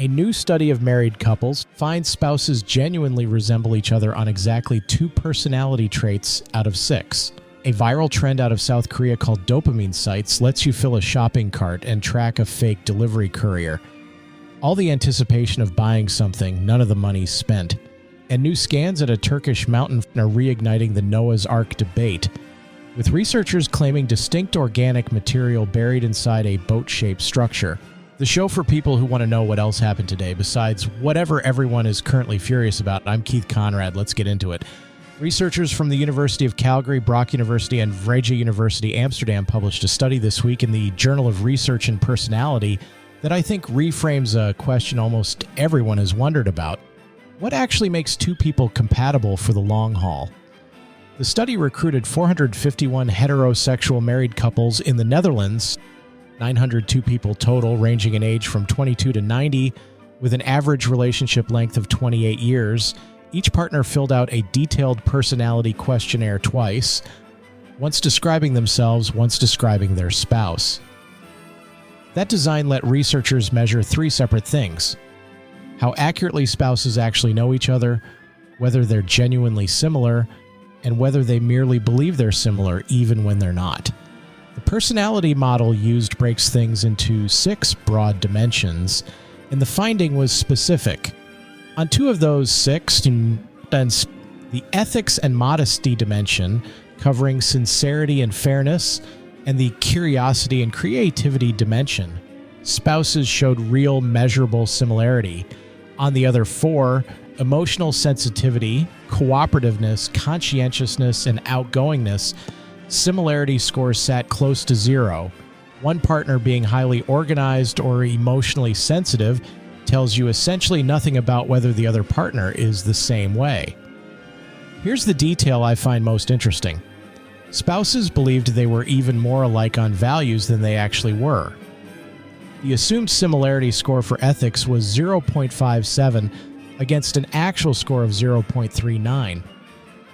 A new study of married couples finds spouses genuinely resemble each other on exactly 2 personality traits out of 6. A viral trend out of South Korea called dopamine sites lets you fill a shopping cart and track a fake delivery courier. All the anticipation of buying something, none of the money spent. And new scans at a Turkish mountain are reigniting the Noah's Ark debate, with researchers claiming distinct organic material buried inside a boat-shaped structure. The show for people who want to know what else happened today besides whatever everyone is currently furious about. I'm Keith Conrad. Let's get into it. Researchers from the University of Calgary, Brock University, and Vrije University Amsterdam published a study this week in the Journal of Research and Personality that I think reframes a question almost everyone has wondered about. What actually makes 2 people compatible for the long haul? The study recruited 451 heterosexual married couples in the Netherlands, 902 people total, ranging in age from 22 to 90, with an average relationship length of 28 years. Each partner filled out a detailed personality questionnaire twice, once describing themselves, once describing their spouse. That design let researchers measure 3 separate things: how accurately spouses actually know each other, whether they're genuinely similar, and whether they merely believe they're similar even when they're not. The personality model used breaks things into 6 broad dimensions, and the finding was specific. On 2 of those 6, the ethics and modesty dimension, covering sincerity and fairness, and the curiosity and creativity dimension, spouses showed real measurable similarity. On the other 4, emotional sensitivity, cooperativeness, conscientiousness, and outgoingness, similarity scores sat close to 0. One partner being highly organized or emotionally sensitive tells you essentially nothing about whether the other partner is the same way. Here's the detail I find most interesting. Spouses believed they were even more alike on values than they actually were. The assumed similarity score for ethics was 0.57 against an actual score of 0.39.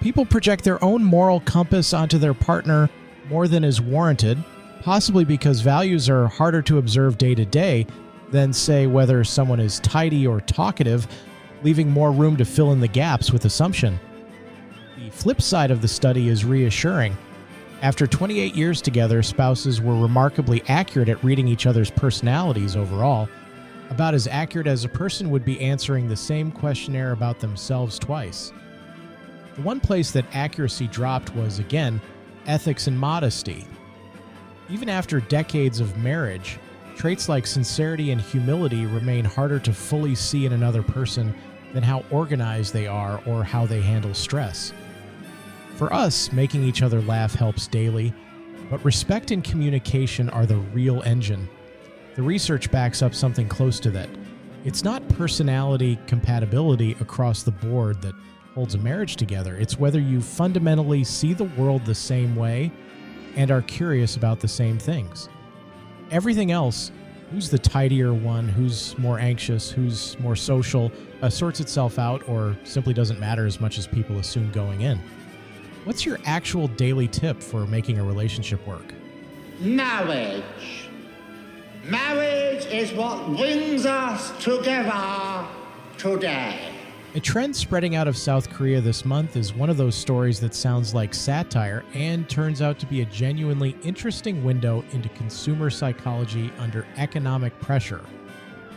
People project their own moral compass onto their partner more than is warranted, possibly because values are harder to observe day to day than, say, whether someone is tidy or talkative, leaving more room to fill in the gaps with assumption. The flip side of the study is reassuring. After 28 years together, spouses were remarkably accurate at reading each other's personalities overall, about as accurate as a person would be answering the same questionnaire about themselves twice. The one place that accuracy dropped was, again, ethics and modesty. Even after decades of marriage, traits like sincerity and humility remain harder to fully see in another person than how organized they are or how they handle stress. For us, making each other laugh helps daily, but respect and communication are the real engine. The research backs up something close to that. It's not personality compatibility across the board that holds a marriage together. It's whether you fundamentally see the world the same way and are curious about the same things. Everything else, who's the tidier one, who's more anxious, who's more social, sorts itself out or simply doesn't matter as much as people assume going in. What's your actual daily tip for making a relationship work? Marriage. Marriage is what brings us together today. A trend spreading out of South Korea this month is one of those stories that sounds like satire and turns out to be a genuinely interesting window into consumer psychology under economic pressure.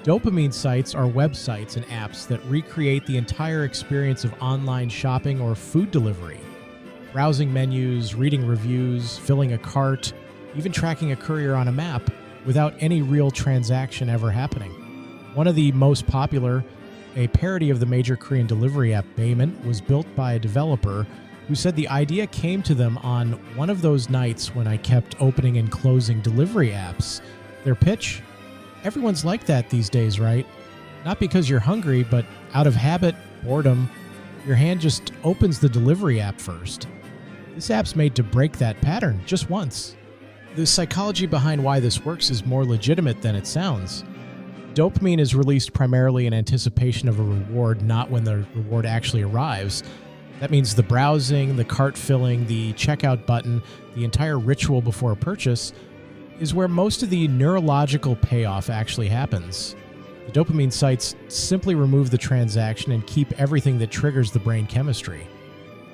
Dopamine sites are websites and apps that recreate the entire experience of online shopping or food delivery. Browsing menus, reading reviews, filling a cart, even tracking a courier on a map without any real transaction ever happening. One of the most popular, a parody of the major Korean delivery app Bayment, was built by a developer who said the idea came to them on one of those nights when I kept opening and closing delivery apps. Their pitch? Everyone's like that these days, right? Not because you're hungry, but out of habit, boredom, your hand just opens the delivery app first. This app's made to break that pattern just once. The psychology behind why this works is more legitimate than it sounds. Dopamine is released primarily in anticipation of a reward, not when the reward actually arrives. That means the browsing, the cart filling, the checkout button, the entire ritual before a purchase is where most of the neurological payoff actually happens. The dopamine sites simply remove the transaction and keep everything that triggers the brain chemistry.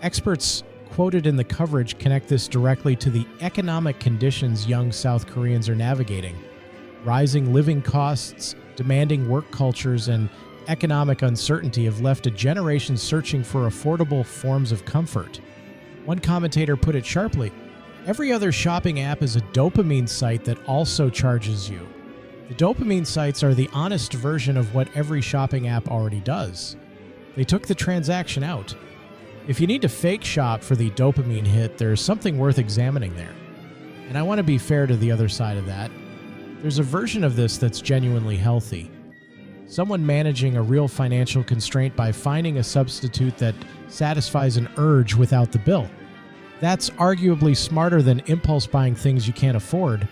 Experts quoted in the coverage connect this directly to the economic conditions young South Koreans are navigating. Rising living costs, demanding work cultures, and economic uncertainty have left a generation searching for affordable forms of comfort. One commentator put it sharply, every other shopping app is a dopamine site that also charges you. The dopamine sites are the honest version of what every shopping app already does. They took the transaction out. If you need to fake shop for the dopamine hit, there's something worth examining there. And I want to be fair to the other side of that. There's a version of this that's genuinely healthy. Someone managing a real financial constraint by finding a substitute that satisfies an urge without the bill. That's arguably smarter than impulse buying things you can't afford.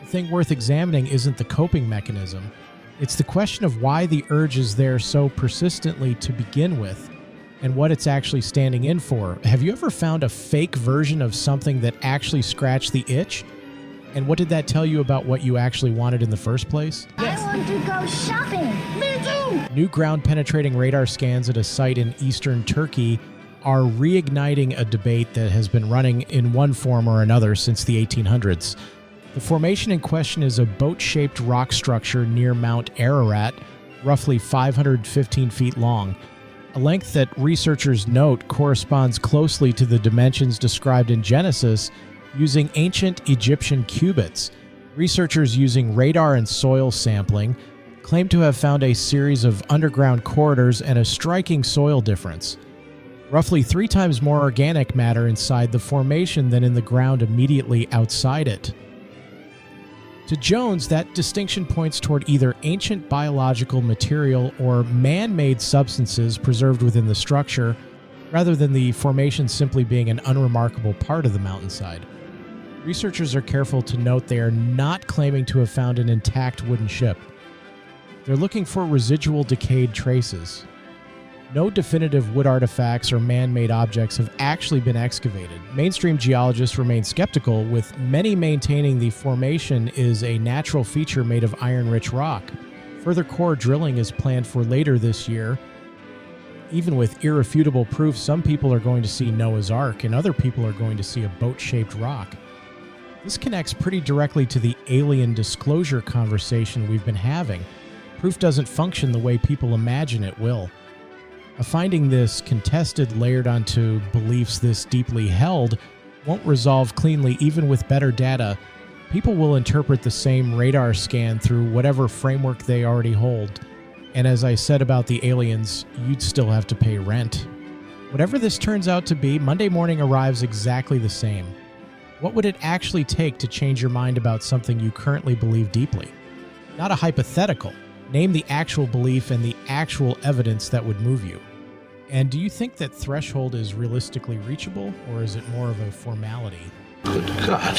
The thing worth examining isn't the coping mechanism. It's the question of why the urge is there so persistently to begin with, and what it's actually standing in for. Have you ever found a fake version of something that actually scratched the itch? And what did that tell you about what you actually wanted in the first place? Yes. I want to go shopping. Me too. New ground-penetrating radar scans at a site in eastern Turkey are reigniting a debate that has been running in one form or another since the 1800s. The formation in question is a boat-shaped rock structure near Mount Ararat, roughly 515 feet long, a length that researchers note corresponds closely to the dimensions described in Genesis using ancient Egyptian cubits. Researchers using radar and soil sampling claim to have found a series of underground corridors and a striking soil difference. Roughly 3 times more organic matter inside the formation than in the ground immediately outside it. To Jones, that distinction points toward either ancient biological material or man-made substances preserved within the structure, rather than the formation simply being an unremarkable part of the mountainside. Researchers are careful to note they are not claiming to have found an intact wooden ship. They're looking for residual decayed traces. No definitive wood artifacts or man-made objects have actually been excavated. Mainstream geologists remain skeptical, with many maintaining the formation is a natural feature made of iron-rich rock. Further core drilling is planned for later this year. Even with irrefutable proof, some people are going to see Noah's Ark and other people are going to see a boat-shaped rock. This connects pretty directly to the alien disclosure conversation we've been having. Proof doesn't function the way people imagine it will. A finding this contested layered onto beliefs this deeply held won't resolve cleanly even with better data. People will interpret the same radar scan through whatever framework they already hold. And as I said about the aliens, you'd still have to pay rent. Whatever this turns out to be, Monday morning arrives exactly the same. What would it actually take to change your mind about something you currently believe deeply? Not a hypothetical. Name the actual belief and the actual evidence that would move you. And do you think that threshold is realistically reachable, or is it more of a formality? Good God.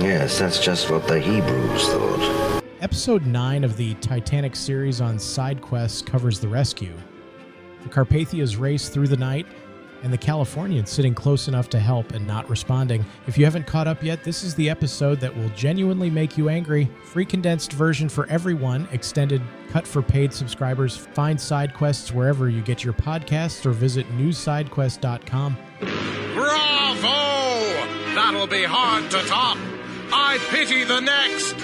Yes, that's just what the Hebrews thought. Episode 9 of the Titanic series on side quests covers the rescue. The Carpathia's race through the night, and the Californians sitting close enough to help and not responding. If you haven't caught up yet, this is the episode that will genuinely make you angry. Free condensed version for everyone, extended cut for paid subscribers. Find side quests wherever you get your podcasts or visit newsidequest.com. Bravo! That'll be hard to top. I pity the next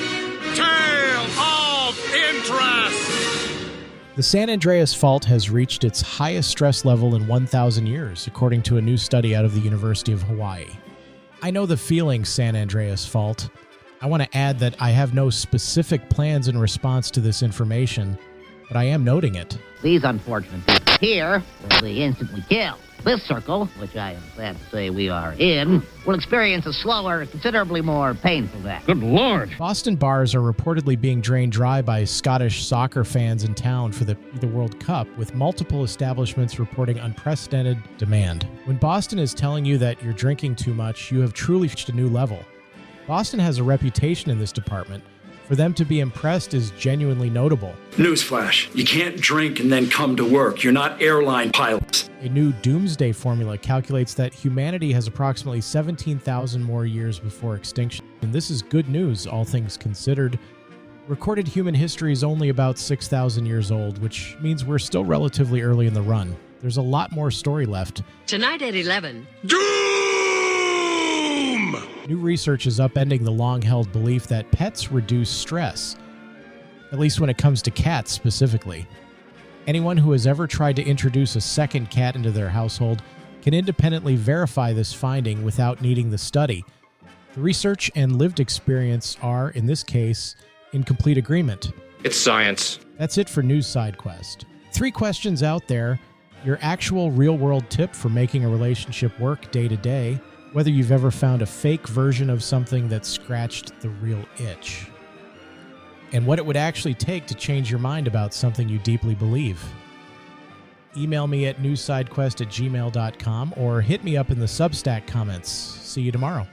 tale of interest. The San Andreas Fault has reached its highest stress level in 1,000 years, according to a new study out of the University of Hawaii. I know the feeling, San Andreas Fault. I want to add that I have no specific plans in response to this information, but I am noting it. These unfortunate people here will be instantly killed. This circle, which I am sad to say we are in, will experience a slower, considerably more painful death. Good Lord. Boston bars are reportedly being drained dry by Scottish soccer fans in town for the World Cup, with multiple establishments reporting unprecedented demand. When Boston is telling you that you're drinking too much, you have truly reached a new level. Boston has a reputation in this department. For them to be impressed is genuinely notable. Newsflash, you can't drink and then come to work. You're not airline pilots. A new doomsday formula calculates that humanity has approximately 17,000 more years before extinction. And this is good news, all things considered. Recorded human history is only about 6,000 years old, which means we're still relatively early in the run. There's a lot more story left. Tonight at 11. Doom! New research is upending the long-held belief that pets reduce stress, at least when it comes to cats specifically. Anyone who has ever tried to introduce a second cat into their household can independently verify this finding without needing the study. The research and lived experience are, in this case, in complete agreement. It's science. That's it for News Side Quest. 3 questions out there, your actual real-world tip for making a relationship work day to day, whether you've ever found a fake version of something that scratched the real itch, and what it would actually take to change your mind about something you deeply believe. Email me at newssidequest@gmail.com or hit me up in the Substack comments. See you tomorrow.